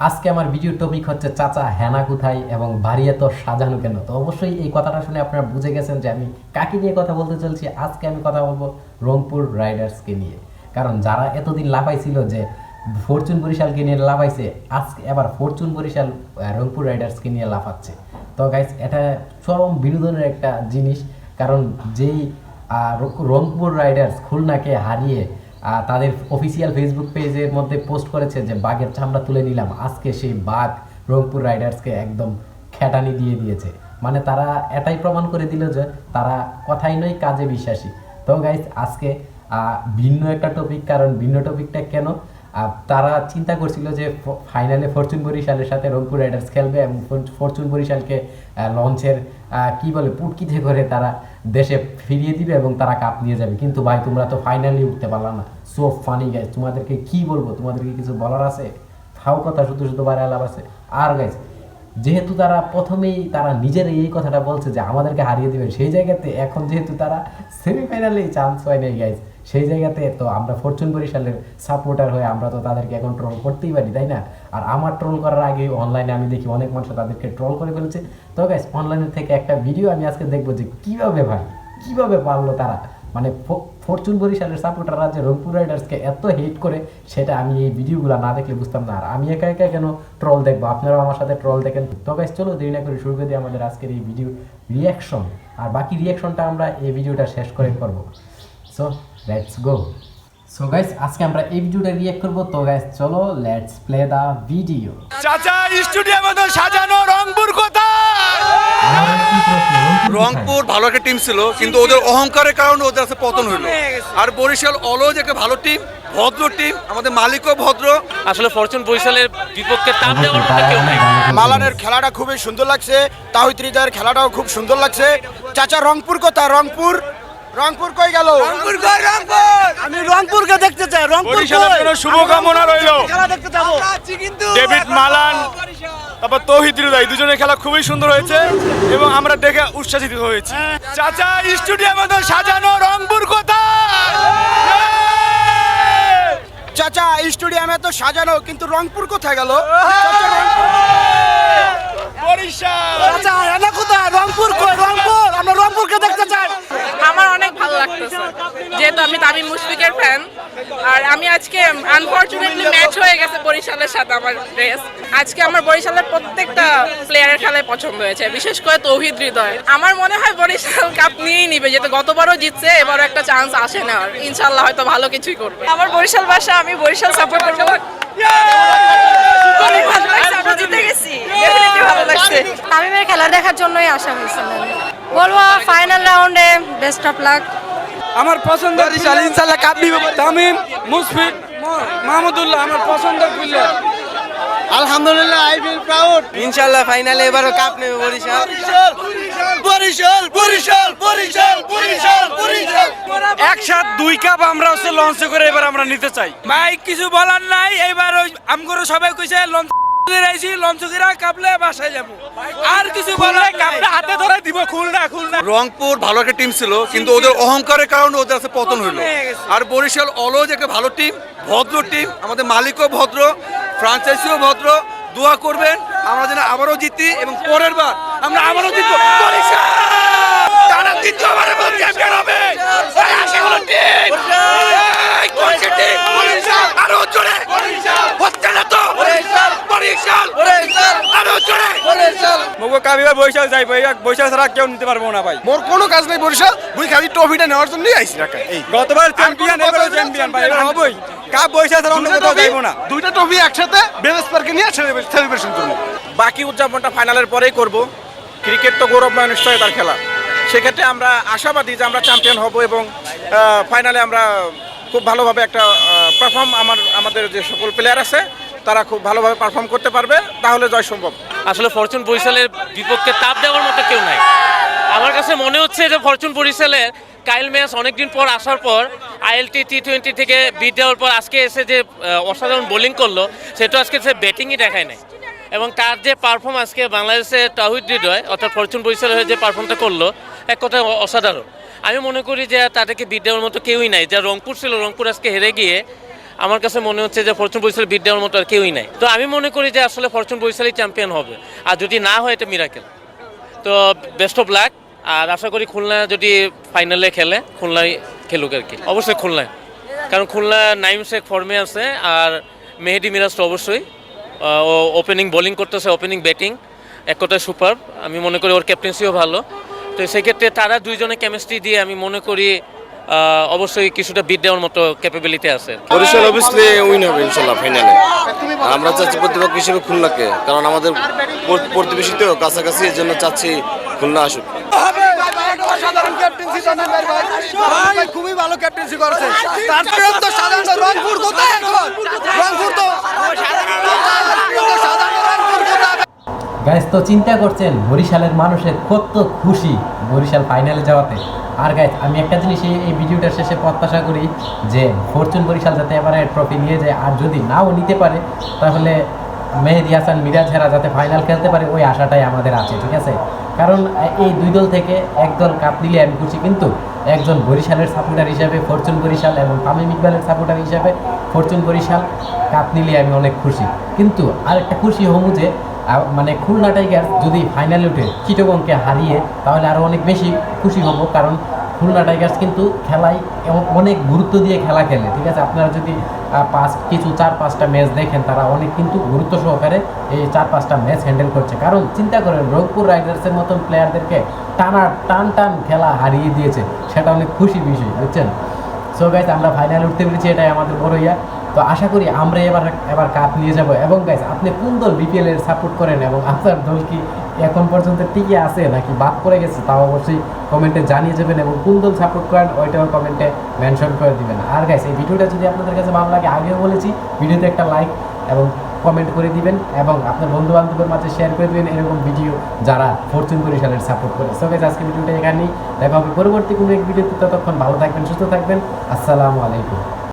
আজকে আমার video topic হচ্ছে চাচা হেনা কোথায় এবং বাড়ি এত সাজানো কেন। তো অবশ্যই এই কথাটা শুনে আপনারা বুঝে গেছেন যে আমি কাকে নিয়ে কথা বলতে চলছি। আজকে আমি কথা বলবো রংপুর রাইডার্সকে নিয়ে, কারণ যারা এতদিন লাফাইছিল যে ফরচুন বরিশালকে নিয়ে লাফাইছে, আজকে এবার ফরচুন বরিশাল রংপুর রাইডার্সকে নিয়ে লাফাচ্ছে। তো গাইস, এটা চরম বিনোদনের একটা জিনিস, কারণ যেই রংপুর রাইডার্স খুলনাকে হারিয়ে তাদের অফিসিয়াল ফেসবুক পেজের মধ্যে পোস্ট করেছে যে বাঘের চামড়া তুলে নিলাম, আজকে সেই বাঘ রংপুর রাইডার্সকে একদম খেটানি দিয়ে দিয়েছে। মানে তারা এটাই প্রমাণ করে দিল যে তারা কথাই নয় কাজে বিশ্বাসী। তো গাইস, আজকে ভিন্ন একটা টপিক, কারণ ভিন্ন টপিকটা কেন, তারা চিন্তা করছিল যে ফাইনালে ফরচুন বরিশালের সাথে রংপুর রাইডার্স খেলবে এবং ফরচুন বরিশালকে লঞ্চের কি বলে পুটকিতে করে তারা দেশে ফিরিয়ে দিবে এবং তারা কাপ নিয়ে যাবে। কিন্তু ভাই, তোমরা তো ফাইনালি উঠতে পারলা না। সো ফানি গাইস, তোমাদেরকে কি বলবো, তোমাদেরকে কিছু বলার আছে? ফাও কথা শুধু শুধু বারে লাভ আছে। আর গাইস, যেহেতু তারা প্রথমেই তারা নিজের এই কথাটা বলছে যে আমাদেরকে হারিয়ে দিবে, সেই জায়গাতে এখন যেহেতু তারা সেমিফাইনালে চান্স হয় নাই গাইস, সেই জায়গাতে তো আমরা ফরচুন বরিশালের সাপোর্টার হয়ে আমরা তো তাদেরকে এখন ট্রোল করতেই পারি, তাই না? আর আমার ট্রোল করার আগে অনলাইনে আমি দেখি অনেক মানুষ তাদেরকে ট্রোল করে ফেলেছে। তো গাইস, অনলাইনের থেকে একটা ভিডিও আমি আজকে দেখবো যে কিভাবে পারলো তারা, মানে ফরচুন বরিশালের সাপোর্টাররা যে রংপুর রাইডার্সকে এত হেট করে, সেটা আমি এই ভিডিওগুলো না দেখলে বুঝতাম না। আর আমি একা একা কেন ট্রল দেখবো, আপনারাও আমার সাথে ট্রল দেখেন। তো গাইস, চলো দেরি না করে শুরু করে দিই আমাদের আজকের এই ভিডিও রিয়াকশন। আর বাকি রিয়াকশনটা আমরা এই ভিডিওটা শেষ করে করবো। So let's go. So guys, আজকে আমরা এই ভিডিওটা রিঅ্যাক্ট করব। তো গাইস চলো, লেটস প্লে দা ভিডিও। চাচা স্টুডিয়ামে তো সাজানো, রংপুর কোথায়? রংপুর ভালো একটা টিম ছিল, কিন্তু ওদের অহংকারের কারণে ওদের কাছে পতন হলো। আর বরিশাল অলওয়েজ একটা ভালো টিম, ভদ্র টিম, আমাদের মালিকও ভদ্র। আসলে ফরচুন বরিশালের বিপক্ষে তাপ দেওয়ার মতো কেউ নাই। মালানের খেলাটা খুবই সুন্দর লাগছে, তাহিদ হৃদয়ের খেলাটাও খুব সুন্দর লাগছে। চাচা রংপুর কোথায়? রংপুর কই গেল? রংপুর কই? আমি রংপুরকে দেখতে চাই। রংপুর বরিশালের জন্য শুভকামনা রইল। খেলা দেখতে যাবো। ডেভিড মালান, তারপর তৌহিদ হৃদয়, দুজনের খেলা খুবই সুন্দর হয়েছে এবং আমরা দেখে উচ্ছ্বাসিত হয়েছি। চাচা স্টুডিয়ামে তো সাজানো, রংপুর কোথায়? চাচা স্টুডিয়ামে তো সাজানো, কিন্তু রংপুর কোথায় গেল? বরিশাল। আচ্ছা, এটা কোথায়? রংপুর কই? রংপুর, আমরা রংপুরকে দেখতে চাই। আমার অনেক ভালো লাগতেছে, যেহেতু আমি তামিম মুশফিকের ফ্যান। আর আমি আজকে আনফরচুনেটলি ম্যাচ হয়ে গেছে বরিশালের সাথে আমার রেস। আজকে আমার বরিশালের প্রত্যেকটা প্লেয়ারের খেলায় পছন্দ হয়েছে, বিশেষ করে তৌহিদ হৃদয়। আমার মনে হয় বরিশাল কাপ নিয়েই নিবে, যেহেতু গতবারও জিতছে, এবারও একটা চান্স আসে না। ইনশাল্লাহ হয়তো ভালো কিছুই করবে। আমার বরিশাল বাসা, আমি বরিশাল সাপোর্ট করবো। অনেক ভালো লাগছে, আমরা জিতে গেছি, ডেফিনেটলি ভালো লাগছে। তামিমের খেলা দেখার জন্যই আসা হয়েছিল। বলবো ফাইনাল রাউন্ডে বেস্ট অফ লাক। আমার পছন্দ বরিশাল ইনশাআল্লাহ কাপ নিবে। তামিম, মুশফিক, মাহমুদুল্লাহ আমার পছন্দের প্লেয়ার। আলহামদুলিল্লাহ, আই ফিল প্রাউড। ইনশাআল্লাহ ফাইনালে এবারও কাপ নেবে বরিশাল। একসাথে দুই কাপ আমরা হচ্ছে লঞ্চে করে এবার আমরা নিতে চাই। ভাই কিছু বলার নাই, এবার ওই আমগরে সবাই কইছে লঞ্চ আইছি, লঞ্চ করে কাপলে বাসায় যাব। আর কিছু বলার কাপটা হাতে ধরে দিব। খুলনা রংপুর ভালো একটা টিম ছিল, কিন্তু ওদের অহংকারের কারণে ওদের কাছে পতন হলো। আর বরিশাল অলওয়েজ একটা ভালো টিম, ভদ্র টিম, আমাদের মালিকও ভদ্র, ফ্রাঞ্চাইজিও ভদ্র। দোয়া করবেন আমরা যেন আবারও জিতি এবং পরের বার আমরা আবারও জিতবো। বরিশাল টানা দ্বিতীয়বারের মতো চ্যাম্পিয়ন হবে। এই আশাগুলো টিম, এই কোচের টিম বরিশাল আরো জোরে হচ্ছে না তো? বরিশাল আরো জোরে মগো কাবিবা বরিশাল যাই ভাই, বরিশাল ছাড়া কেউ নিতে পারবো না ভাই। মোর কোনো কাজ নাই বরিশাল, মুই খালি ট্রফিটা নেওয়ার জন্যই আইছি ঢাকা। এই গতবার চ্যাম্পিয়ন এবারও চ্যাম্পিয়ন ভাই, এবার হবই। কাপ বরিশাল ছাড়া অন্য কোথাও যাইবো না। দুইটা ট্রফি একসাথে বেলেস পার্কে নিয়ে সেলিব্রেশন করব। বাকি উদযাপনটা ফাইনালের পরেই করব। ক্রিকেট তো গৌরবময় নিশ্চয়তার খেলা, সেক্ষেত্রে আমরা আশাবাদী যে আমরা চ্যাম্পিয়ন হব এবং ফাইনালে আমরা খুব ভালোভাবে একটা পারফর্ম আমাদের যে সকল প্লেয়ার আছে তারা খুব ভালোভাবে পারফর্ম করতে পারবে, তাহলে জয় সম্ভব। আসলে ফরচুন বরিশালের বিপক্ষে তাপ দেওয়ার মতো কেউ নাই। আমার কাছে মনে হচ্ছে যে ফরচুন বরিশালের কাইল ম্যাচ অনেকদিন পর আসার পর ILT T20 থেকে বিট দেওয়ার পর আজকে এসে যে অসাধারণ বোলিং করলো, সেটা আজকে সে ব্যাটিংই দেখায় নাই। এবং তার যে পারফর্ম আজকে বাংলাদেশে তাহিদ হৃদয় অর্থাৎ ফরচুন বরিশালের হয়ে যে পারফর্মটা করলো, এক কথা অসাধারণ। আমি মনে করি যে তাদেরকে বিট দেওয়ার মতো কেউই নাই। যা রংপুর ছিল, রংপুর আজকে হেরে গিয়ে আমার কাছে মনে হচ্ছে যে ফরচুন বরিশাল বিট দেওয়ার মতো আর কেউই নাই। তো আমি মনে করি যে আসলে ফরচুন বরিশালই চ্যাম্পিয়ন হবে, আর যদি না হয় এটা মিরাকেল। তো বেস্ট অফ লাক, আর আশা করি খুলনা যদি ফাইনালে খেলে খুলনায় খেলুক আর কি, অবশ্যই খুলনায়, কারণ খুলনা নাইম শেখ ফর্মে আছে, আর মেহেদি মিরাজ তো অবশ্যই ও ওপেনিং বোলিং করতেছে, ওপেনিং ব্যাটিং এক কথায় সুপার। আমি মনে করি ওর ক্যাপ্টেন্সিও ভালো। তো সেক্ষেত্রে তারা দুইজনে কেমিস্ট্রি দিয়ে আমি মনে করি অবশ্যই কিছুটা বিট দেওয়ার মতো ক্যাপাবিলিটি আছে। বরিশাল অবভিয়াসলি উইন হবে ইনশাল্লাহ ফাইনালে। আমরা চাচ্ছি প্রতিপক্ষ হিসেবে খুলনাকে, কারণ আমাদের প্রতিবেশী তো কাছাকাছি, এর জন্য চাচ্ছি খুলনা আসুক। অসাধারণ ক্যাপ্টেন্সি তামিম ভাই খুবই ভালো ক্যাপ্টেন্সি করেছে। তারপরে তো সাধারণ রংপুর কোথায় এখন? রংপুর তো সাধারণ রংপুর কোথায়? গাইস, তো চিন্তা করছেন বরিশালের মানুষের কত খুশি বরিশাল ফাইনালে যাওয়াতে। আর গাইস, আমি একটা জিনিস এই ভিডিওটার শেষে প্রত্যাশা করি যে ফরচুন বরিশাল যাতে এবারে ট্রফি নিয়ে যায়, আর যদি নাও নিতে পারে তাহলে মেহেদি হাসান মিরাজেরা যাতে ফাইনাল খেলতে পারে, ওই আশাটাই আমাদের আছে, ঠিক আছে? কারণ এই দুই দল থেকে এক দল কাপ নিলে আমি খুশি, কিন্তু একজন বরিশালের সাপোর্টার হিসাবে ফরচুন বরিশাল এবং তামিম ইকবালের সাপোর্টার হিসাবে ফরচুন বরিশাল কাপ নিলে আমি অনেক খুশি। কিন্তু আরেকটা খুশি হমু যে মানে খুলনা টাইগার্স যদি ফাইনালে উঠে চিটাগংকে হারিয়ে, তাহলে আরও অনেক বেশি খুশি হব, কারণ খুলনা টাইগার্স কিন্তু খেলায় অনেক গুরুত্ব দিয়ে খেলা খেলে, ঠিক আছে? আপনারা যদি 4-5টা ম্যাচ দেখেন, তারা অনেক কিন্তু গুরুত্ব সহকারে এই 4-5টা ম্যাচ হ্যান্ডেল করছে। কারণ চিন্তা করেন, রংপুর রাইডার্সের মতন প্লেয়ারদেরকে টান খেলা হারিয়ে দিয়েছে, সেটা অনেক খুশি বিষয়, বুঝছেন? সো গাইস, আমরা ফাইনালে উঠতে পেরেছি, এটাই আমাদের বড় ইয়া। তো আশা করি আমরা এবার কাপ নিয়ে যাব। এবং গাইস, আপনি কোন দল বিপিএল এর সাপোর্ট করেন এবং আপনার দল কি এখন পর্যন্ত টিকে আছে নাকি বাদ পড়ে গেছে, তাও অবশ্যই কমেন্টে জানিয়ে যাবেন, এবং কোন দল সাপোর্ট করেন ওইটাও কমেন্টে মেনশন করে দিবেন। আর গাইস, এই ভিডিওটা যদি আপনাদের কাছে ভালো লাগে, আগেও বলেছি, ভিডিওতে একটা লাইক এবং কমেন্ট করে দিবেন, এবং আপনার বন্ধু বান্ধবের মাঝে শেয়ার করে দিবেন এরকম ভিডিও যারা ফরচুন বরিশালের সাপোর্ট করে। সো গাইস, আজকে ভিডিওটা এখানেই, দেখা হবে পরবর্তী কোনো এক ভিডিওতে। ততক্ষণ ভালো থাকবেন, সুস্থ থাকবেন। আসসালামু আলাইকুম।